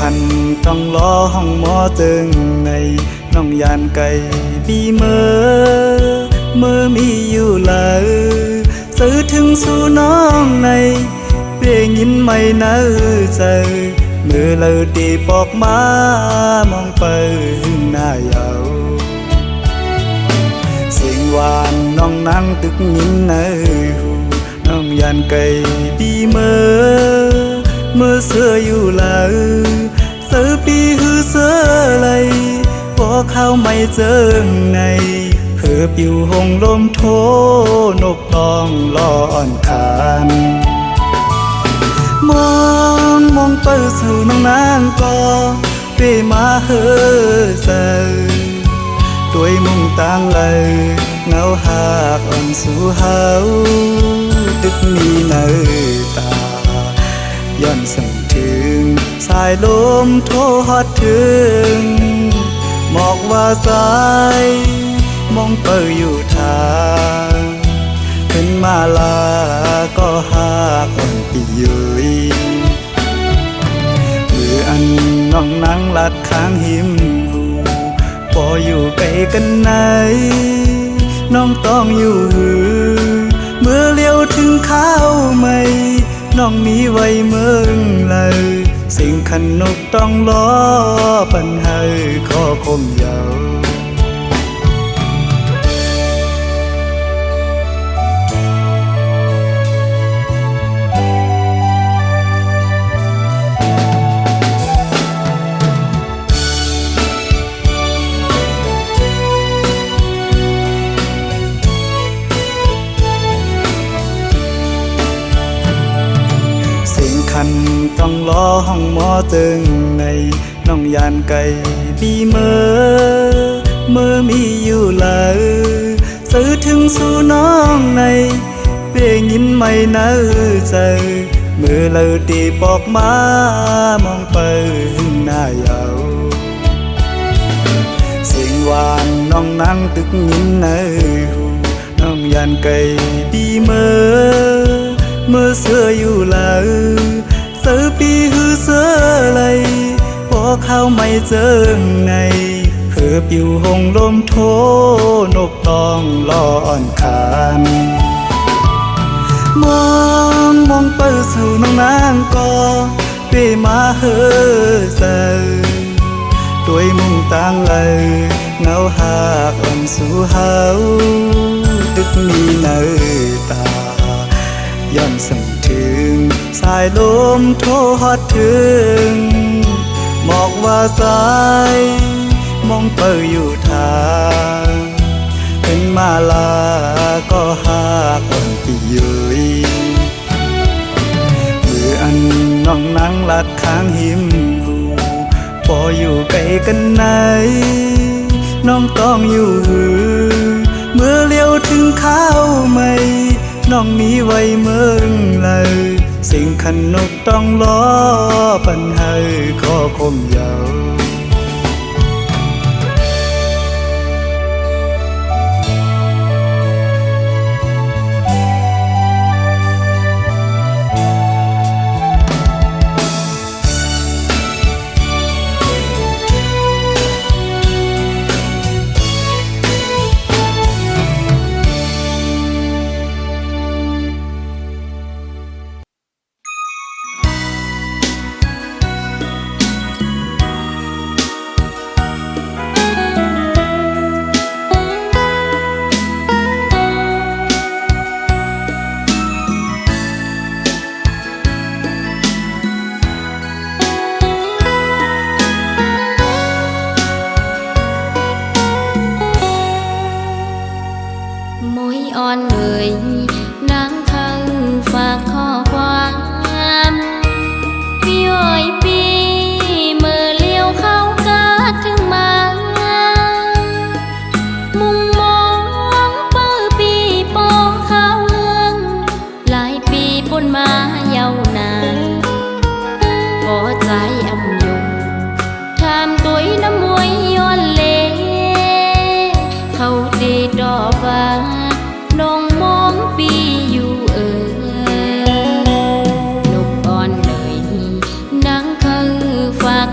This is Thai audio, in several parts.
คันต้องล้อห้องหมอตึงในน้องยานไก่บีเมื่อมีอยู่เลยซื้อถึงสู่น้องในเพียงยินไม่เนื้อใจเมื่อเราตีปอกมามองไปหน้าเยาเสียงหวานน้องนั่งตึกยินเนื้อหูน้องยานไก่บีเมื่อเสื้ออยู่เลยเสื้อปีหือเสื้อไรพอเข้าไม่เจอในเพื่อปิวหงลมโทนกตองลอนคานมองเปิดสู่น้องนางก็เปมาเฮอเซอด้วยมุ่งตั้งเลยเงาหากอ่อนสู่เฮาตึกมีเนื้อตาย้อนสั่งถึงสายลมโทฮอดถึงหมอกว่าสายมองเปิดอยู่ทางขึ้นมาลาก็หากอ่อนปียุยมืออันน้องนั่งลัดข้างหิมหูพออยู่ไกลกันไหนน้องต้องอยู่หือเมื่อเลี้ยวถึงข้าวไม่น้องมีไว้เมืองเลยสิ่งขันนกต้องล้อปัญหาข้อคมยาวคันต้องล้อห้องหมอตึงในน้องยานไก่บีเมื่อมีอยู่เลยซื้อถึงสู่น้องในเพียงยินไม่เนื้อใจเมื่อเราตีปอกมามองไปหน้าเยาเสียงหวานน้องนั่งตึกยินเนื้อหูน้องยานไก่บีเมื่อเสื้ออยู่เลยเสื้อปีหือเสื้อไรพอเข้าไม่เจอในเพื่อปิวหงลมโทนกตองลอนคานมองเปิดสู่น้องนางก็เปมาเฮอเซอด้วยมุ่งตั้งเลยเงาหากอ่อนสู่เฮาตึกมีเนื้อตาย้อนสั่งถึงสายลมโทฮอดถึงหมอกว่าสายมองเปิดอยู่ทางเป็นมาลาก็หากอ่อนปียุยมืออันน้องนั่งลัดข้างหิมหูพออยู่ไกลกันไหนน้องต้องอยู่หือเมื่อเลี้ยวถึงข้าวไม่น้องมีไว้เมืองเลยสิ่งขันนกต้องล้อปัญหาข้อคมยาวฝาก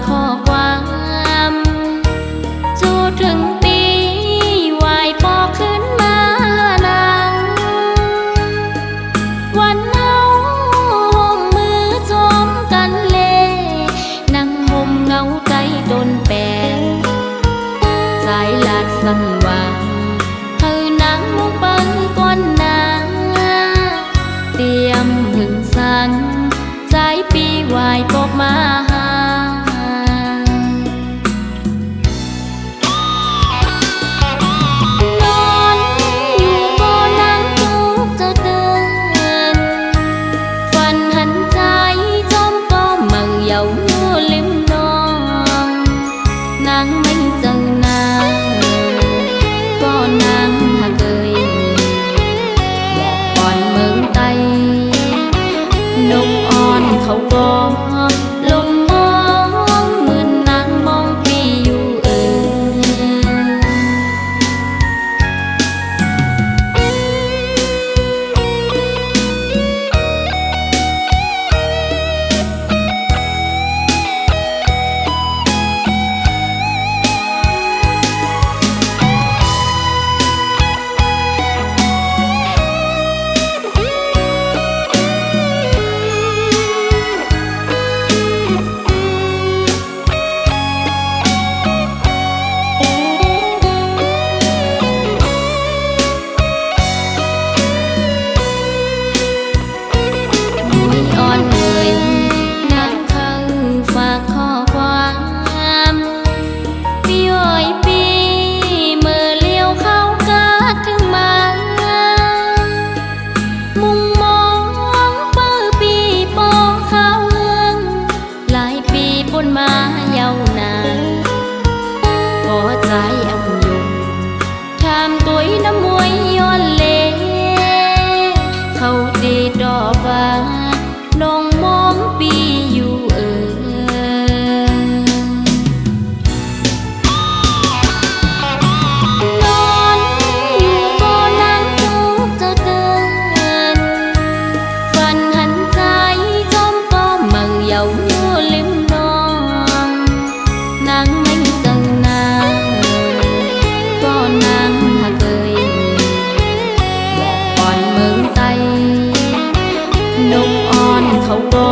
เขาบ่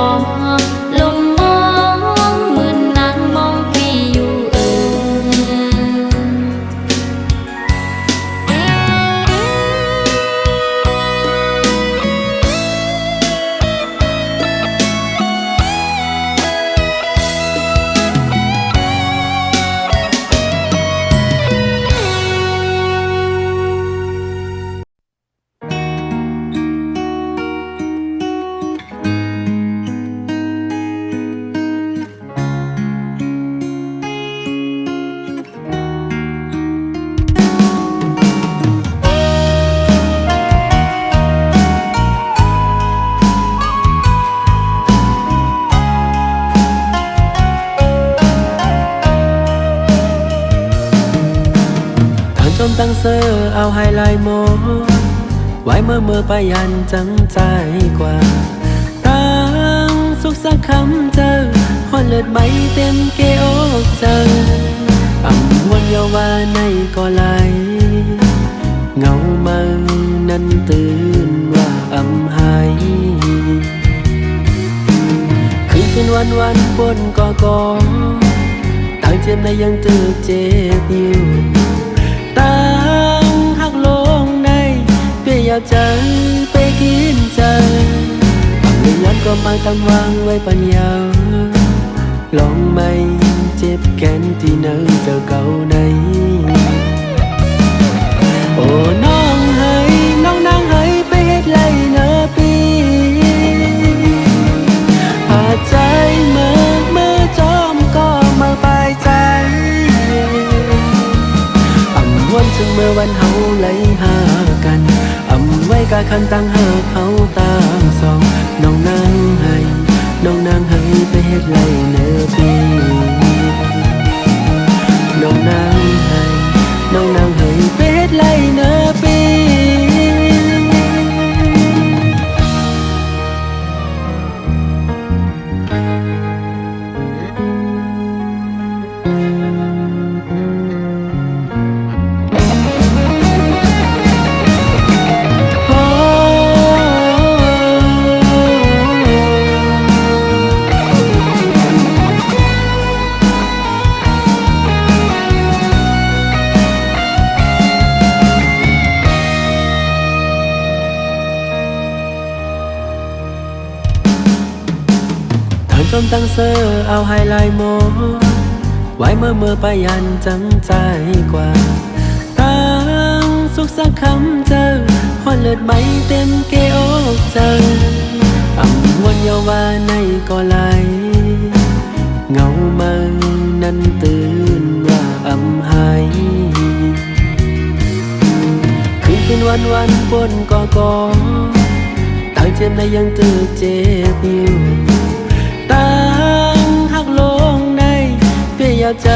ลมมองมือนนางมองพี่อยู่จมตั้งเสื้อเอาไฮไลท์โมไว้เมื่อไปยันจังใจกว่าตั้งสุขสักคำเจอหอนเลือดใบเต็มเกอกเจออ่ำวนเยาวาในก็ไหลเงามานั้นตื่นว่าอ่ำหายคืนวันปนก็ตั้งเจ็บในยังตื่นเจ็บอยู่ตั้งหักลงในเปียบใจไปกินใจไม่ย้อนก็มาตำวางไว้ปัญญาลองไม่เจ็บแค้นที่เนื้อเจอเก่าในโอ้น้องให้น้องนางให้ไปเฮ็ดไรเนื้อปีหาใจเมื่อจอมก็มาปลายใจวนถึงเมื่อวันเฮาไหลหากันไว้กะคันตั้งหาเขาตามสองน้องนางให้ไปเฮ็ดไรเนื้อปีน้องนางให้ไปเฮ็ดไรเนื้อปีจมตั้งเสื้อเอาไฮไลท์โมไว้เมื่อไปยันจังใจกว่าตั้งสุขสักคำเจอหอนเลือดใบเต็มเกอกเจออ่ำวนเยาวาในก็ไหลเงามานั้นตื่นว่าอ่ำหายคืนวันปนก็ตั้งเจ็บในยังตื่นเจ็บอยู่ตั้งหักลงในเปียบใจ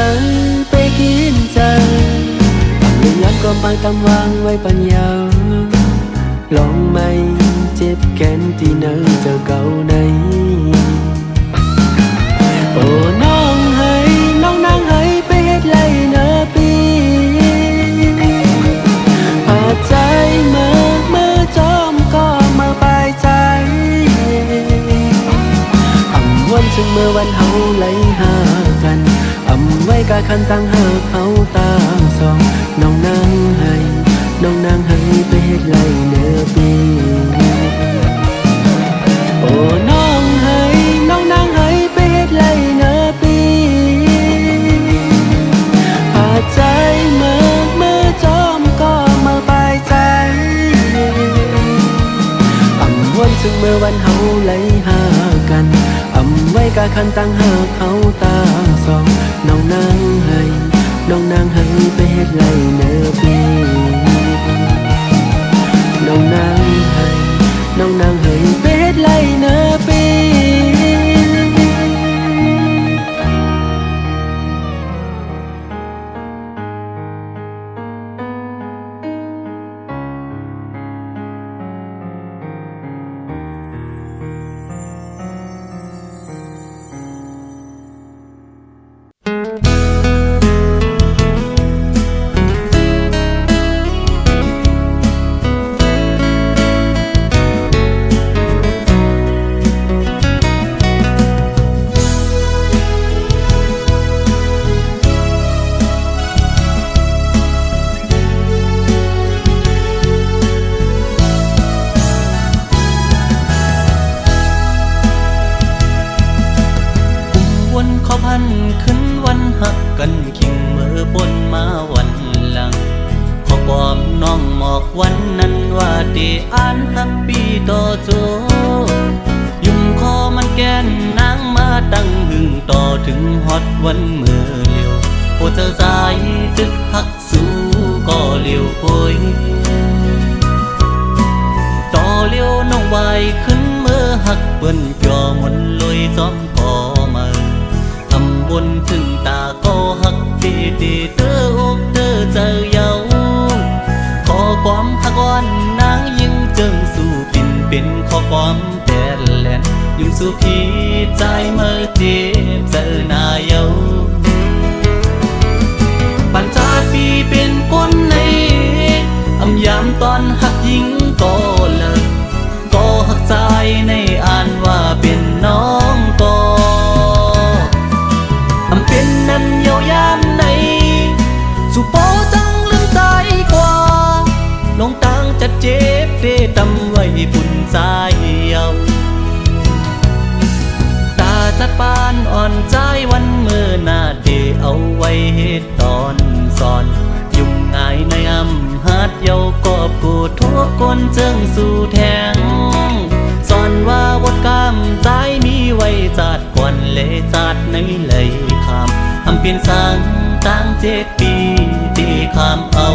ไปกินใจไม่ย้อนก็มาตำวางไว้ปัญญาลองไม่เจ็บแค้นที่เนื้อเจอเก่าในโอ้น้องให้น้องนางให้ไปเฮ็ดไรเนื้อปีหาใจเมื่อจอมก็มาปลายใจวนถึงเมื่อวันเฮาไหลหากันไว้กะคันตั้งหาเขาตามสองน้องนางให้ไปเฮ็ดไรเนื้อปีโอ้น้องให้น้องนางให้ไปเฮ็ดไรเนื้อปีหาใจเมื่อจอมก็มาปลายใจวนถึงเมื่อวันเฮาไหลหากันไว้กะคันตั้งหาเขาตามสองน้องนางให้ไปเฮ็ดไรเนื้อปีน้องนางให้ไปเฮ็ดไรเนื้อปี เ ว่าที่อ่านฮับปี้ต่อโจยุ่มคอมันแกนนางมาตั้งหึงต่อถึงฮอตวันเมื่อเลียวโอ้เธอสายตึกหักสู้ก็เลียวโอยต่อเลียวน้องไวขึ้นเมื่อหักเปิ้นจอมนลอยซ้อมก่อมาทำบนถึงตาก็หักตีตีเตออกเตอเจอเยาขอความหักอ่อนนางยิ่งจึงสู้ปินเป็นขอความแต่แลนยุ่งสู้พี่ใจเมื่อเจ็บเจอหน้าเยาปัญจาปีเป็นคนในอำยามตอนหักยิงก็เลิกก็หักใจในอ่านว่าเป็นน้องก็อำเป็นนั้นเยาวยามในสุโปจังลืมใจกว่าลงตังจะเจ็บเดตำไว้ปุ่นใจเยาตาจัดปานอ่อนใจวันเมื่อหน้าเดเอาไว้เหตุตอนสอนยุ่งง่ายในอำหัดเยากอบกูทุกคนเจิงสู่แทงสอนว่าวดกำใจมีไว้จัดก่อนเลยจัดในเลยคำอำเปลี่ยนสังตั้ง7 ปีที่คำเอา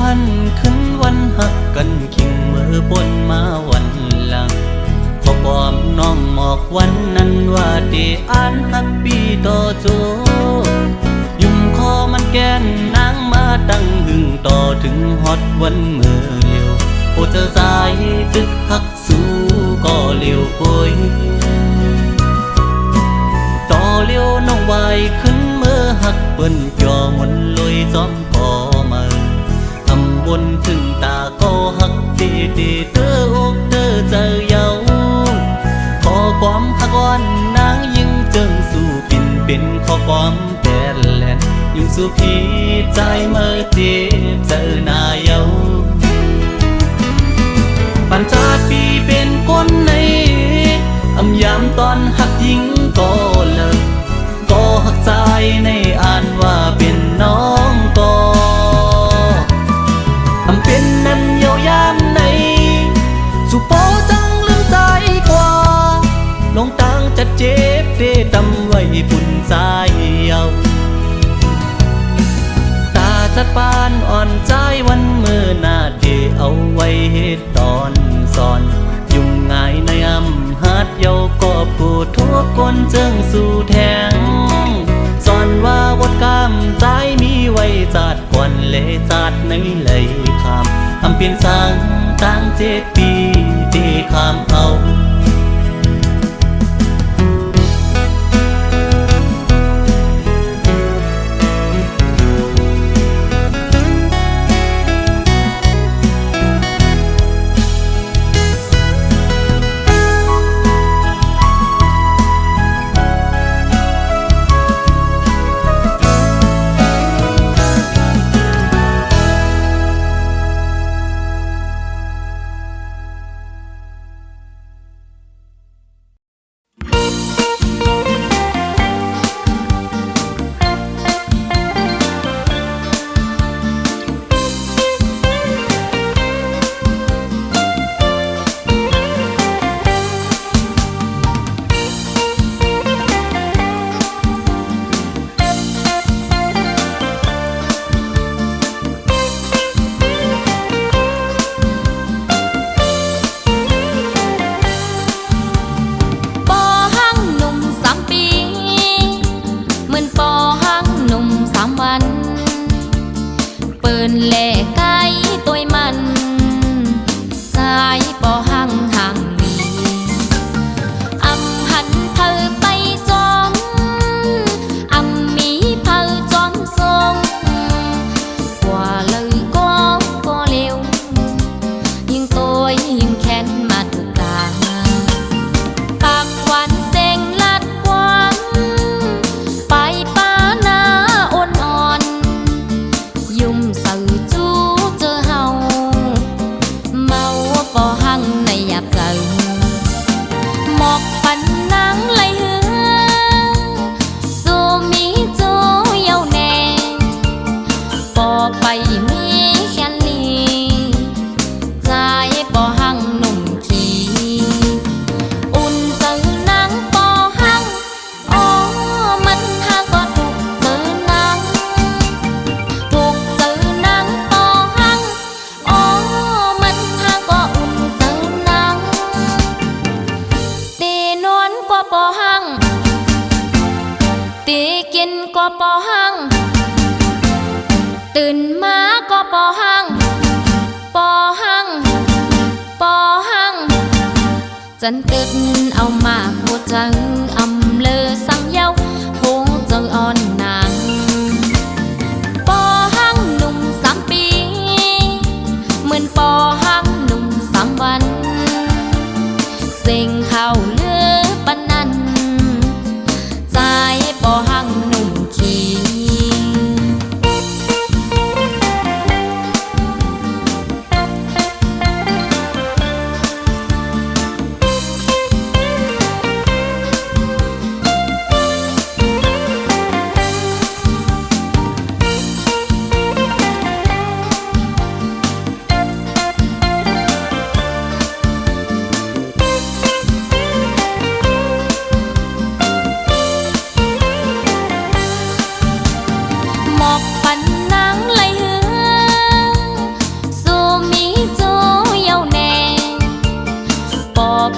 พันขึ้นวันหักกันขิงเมื่อบนมาวันหลังขอความน้องหมอกวันนั้นว่าที่อ่านฮับปี้ต่อโจยุ่มคอมันแกนนางมาตั้งหึงต่อถึงฮอตวันเมื่อเลียวโอ้เธอสายตึกหักสู้ก็เลียวโอยต่อเลียวน้องไวขึ้นเมื่อหักเปิ้นจอมนลอยซ้อมก่อมาบนถึงตาก็หักตีตีเตออกเตอเจอเยาขอความหักอ่อนนางยิ่งจึงสู้ปินเป็นขอความแต่แลนยุ่งสู้พี่ใจเมื่อเจ็บเจอหน้าเยาปัญจาปีเป็นคนในอำยามตอนหักยิงก็เลิกก็หักใจในอ่านว่าเป็นน้องก็อำเป็นนั้นเยาวยามในสุโปจังลืมใจกว่าลงตังจะเจ็บเดตำไว้ปุ่นใจเยาตาจัดปานอ่อนใจวันเมื่อหน้าเดเอาไว้เหตุตอนสอนยุ่งง่ายในอำหัดเยากอบกูทุกคนเจิงสู่แทงสอนว่าวดกำใจมีไว้จัดก่อนเลยจัดในเลยคำอำเปลี่ยนสังตั้ง7 ปีที่คำเอา ก็ปอหังตื่นมาก็ปอหังปอหังปอหังจันตึกเอามาพูดจังอำเลอสังเยาหงจังอ่อนนางปอหังหนุ่ม3 ปีเหมือนปอหังหนุ่ม3 วันเสียงเข้าเลือปันนั้นใจปอหังหนุ่มขี้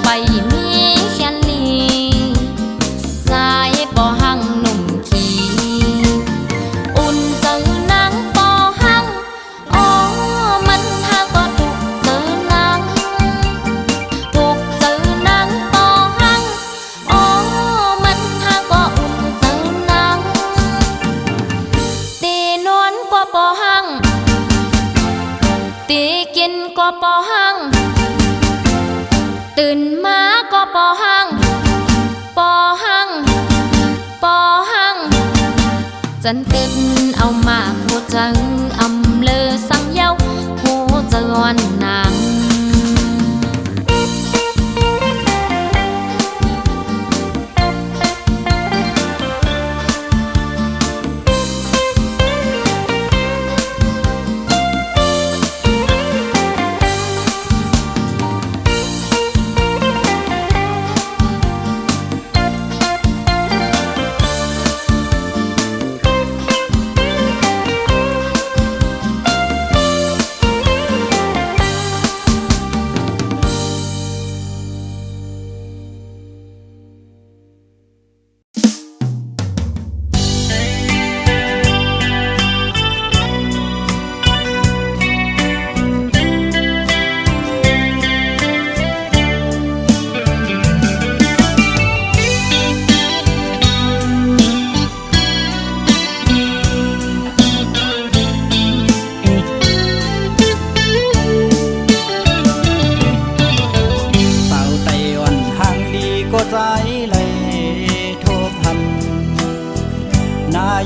ไปมีแค่ลีใจปอหังหนุ่มขี้อุ่นเจอนางปอหังอ๋อมันหาก็ถูกเจอนางถูกเจอนางปอหังอ๋อมันหาก็อุ่นเจอนางตีนวลกว่าปอหังตีกินกว่าปอหังตื่นมาก็ปอหังปอหังปอหังจันตึกเอามาพูดจังอำเลอสังเยาหูจะอ่อนนาง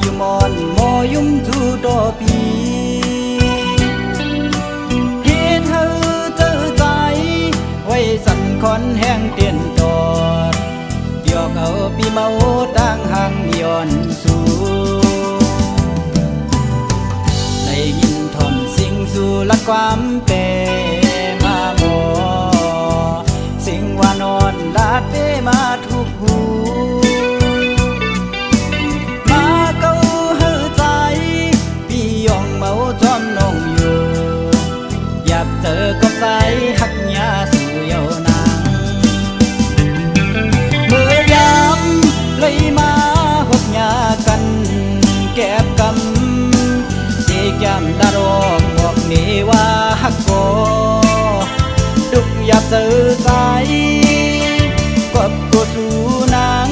อยู่มอนมอยุ่มจูดอปีเฮ็ดเธอเจอใจไว้สั่นคอนแห้งเตียนตอดเดียวเอาปีเมาดังหังย้อนสู่ได้ยินทอมสิ่งสู่ละความเปมาหมอสิ่งว่านอนลาดเปมาทุกหูจอมน้องอยู่อยากเจอกับใจหักยาสู่เยาวนางเมื่อยามเลยมาหกยากันแก็บกำเจแก้มดารอกบอกนี่ว่าหักโกดุกอยากเจอใจกับกูสู่นาง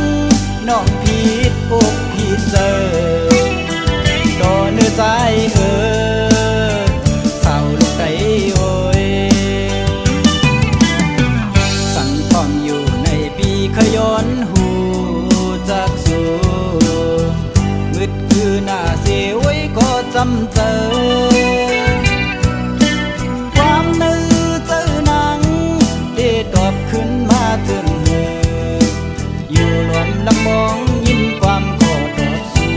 น้องผิดอกผิดเจอโดนเนื้อใจเศร้าลูกใจโอยสั่งทอมอยู่ในปีขย้อนหูจากสู่มืดคือหน้าเสียไว้ก็จำเจอความนึกเจอหนังได้ตอบขึ้นมาถึงหูอยู่รวมลำมองยิ้มความขอตอบสู่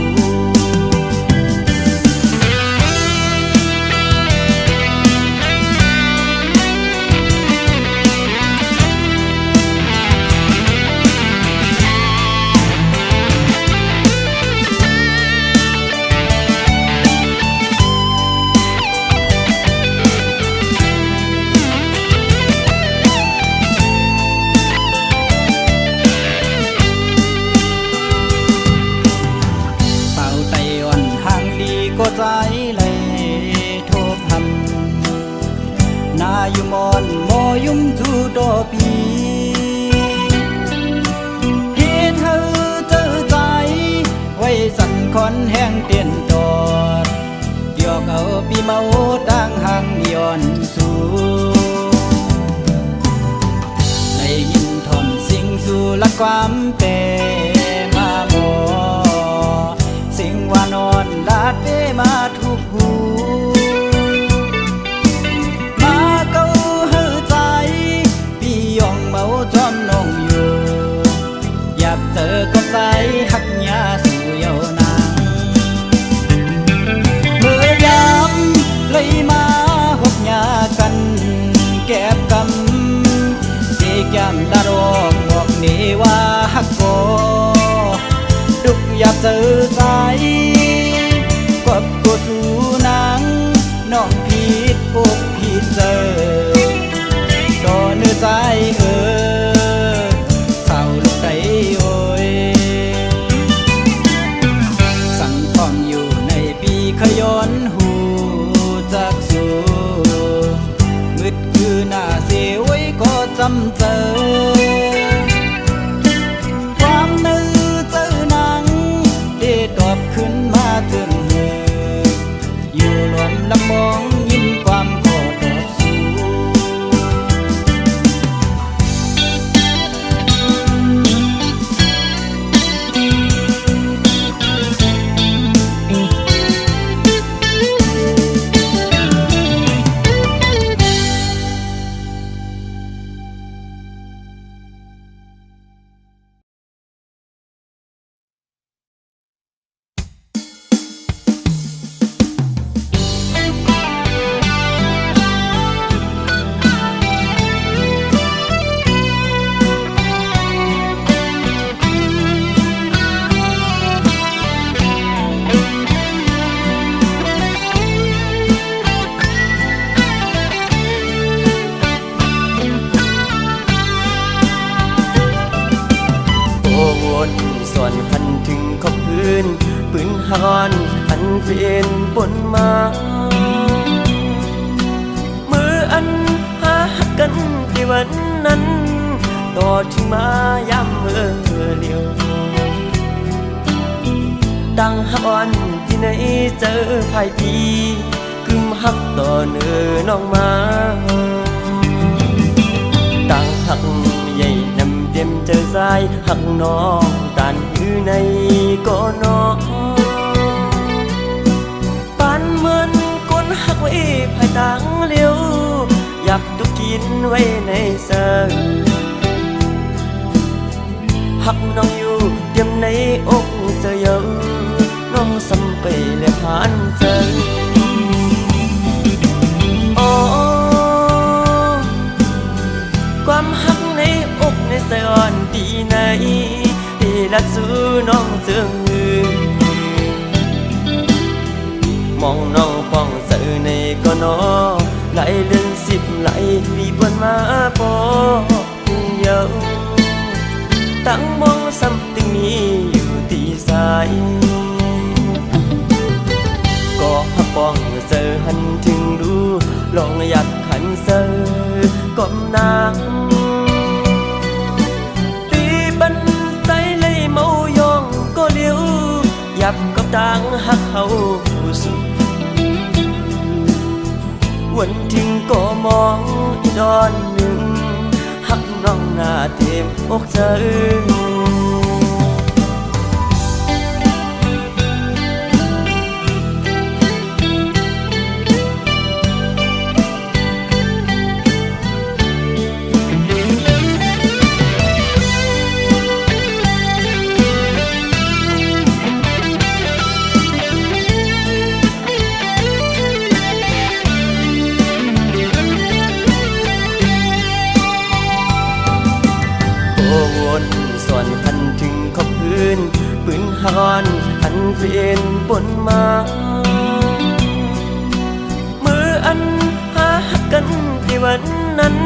อนสูได้ยินทอมสิ่งสู่ละความเป็นมาบอสิ่งว่านอนลาดเปมาทุกหูมาเก้าเฮือใจพี่ยองเมาจอมน้องอยู่อยากเจอก็ใจหักยาสู่เยาวนางเมื่อยามเลยมาหบยากันแก็บกำที่แก้มดารอกบอกนี่ว่าหักก็ดุกอยากเจอใจกบกูสู่นางน้องผิดอกผิดเจอดอเนื้อใจเศร้าลูกใดโอยสั่งทอมอยู่ในปีขย้อนหูจากสู่มืดคือหน้าเสียไว้ก็จำเจอความนึกเจอหนังได้ตอบขึ้นมาถึงหูอยู่รวมลำมองยินความขอตอบสู่ เป็นปนมามืออันหากันที่วันนั้นต่อถึงมาย้ำเมื่อเลียวตั้งหักอ่อนที่ไหนเจอภายปีกึมหักต่อเนื้อน้องมาตั้งหักใหญ่นำเต็มเจอสายหักน้องตันอยู่ในก็น้องปานเหมือนก้นหักไว้ภายตังเลี้ยวอยากตุกกินไว้ในเสือหักน้องอยู่เต็มในอกเสือเยอะน้องสัมไปและผ่านเจอความหักในอกในสยอนดีในที่รักสู้น้องเจืองมือมองน้องป้องเสือในก็นอไหลเดือน10ไหลปีบนมาปอเยาตั้งมองซ้ำตึงมีอยู่ตีสายก็หักป้องเสือหันถึงดูลองอยากขันเสือก้มนางตีบันใจเลยเมายองก็เลี้ยวยับกับต่างหักเขาสุดวันทิ้งก็มองอีดอนหนึ่งหักน้องหน้าเต็มอกเธอวนสอนพันถึงขอบพื้นปืนฮอนอันเป็นปนมามืออันหากันที่วันนั้น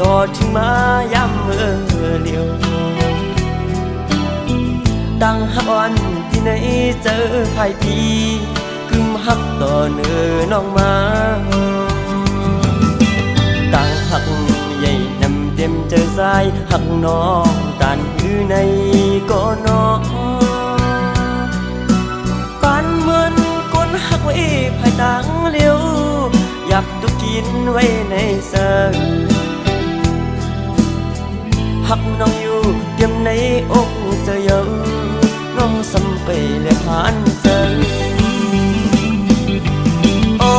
ต่อถึงมาย้ำเมื่อเลียวตั้งหักอ่อนที่ไหนเจอภายปีกึมหักต่อเนื้อน้องมาตั้งหักใหญ่นำเต็มเจอสายหักน้องตานอยู่ในก็น้องปานเหมือนก้นหักไว้ภายตังเลี้ยว ยับตุกินไว้ในเสยหักน้องอยู่เตรียมในอกเสยน้องสำไปและผ่านเสยโอ้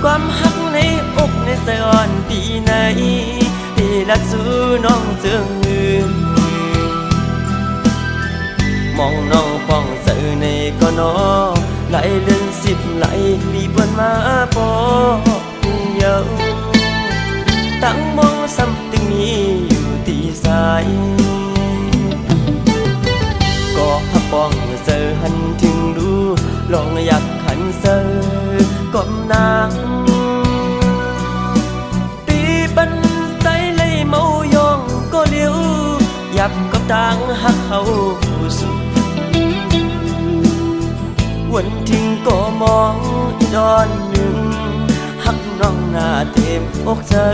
ความหักในอกในเสยอ่อนปีไหนที่รักสู้น้องเจืองอื่นมองน้องป้องเสยในก็นอไหลเดือน10ไหลปีบวนมาปอเยาตั้งมองซ้ำตึงนี้อยู่ที่สายก็หักป้องเสยหันถึงดูลองอยากขันเสยก้มนางปีบันใจเลยเมายองก็เลี้ยวหยับกับต่างหักเขาสุดวันทิ้งก็มองอีดอนหนึ่งหักน้องหน้าเต็มอกเธอ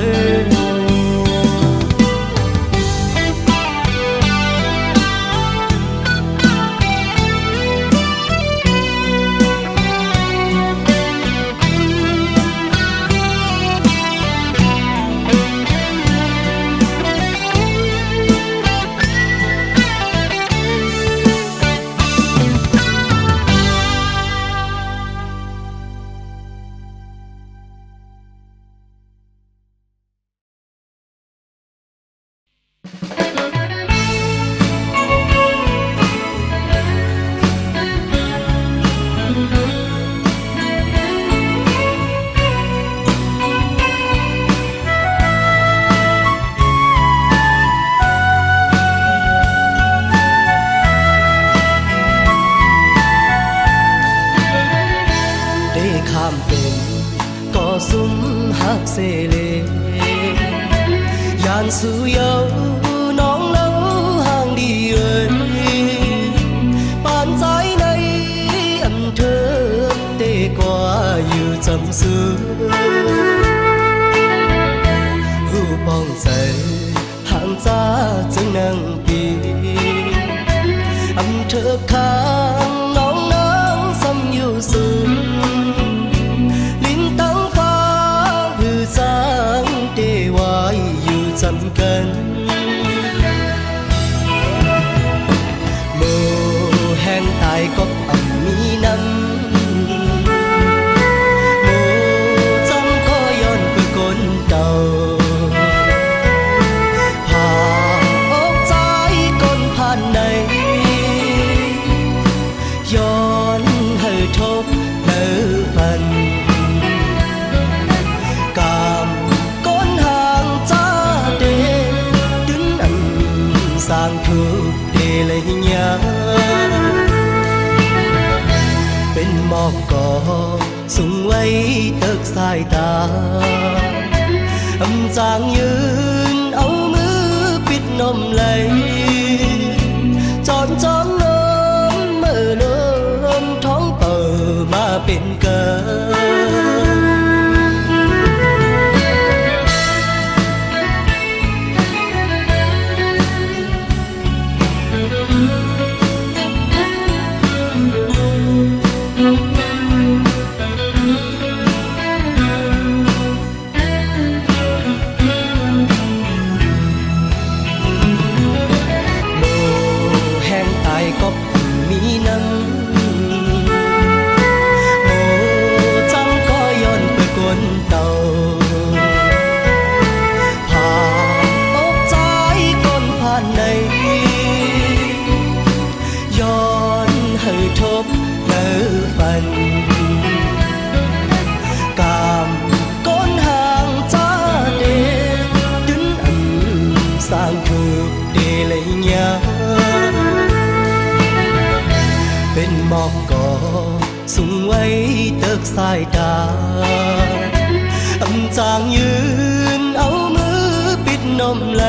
ข้ามเป็นก็สุมหักเสเลยานสู่เยาน้องเล่าห่างดีเอ่ยปานใจในอันเธอเตกว่าอยู่จำซื้อหูป้องใจห่างจ้าจึงนั่งปีอันเธอข้างน้องนางซ้ำอยู่สูงจำกันโมแห้งตายก็อ่ำมีน้ำโมจำก็ย้อนคือคนเก่าผ่าออกใจก้นผ่านในย้อนให้ทบเลิฟันsang thương để lấy nhớ bên mò cỏ sung ấy tớt sai ta âm giangยืน áo mưa biết nôm lấy tròn tròn nôm mơ nômท้องเปิดมาเป็นเกิเป็นหมอกก่อสูงไว้เติกสายตาอำจางยืนเอามือปิดนมไหล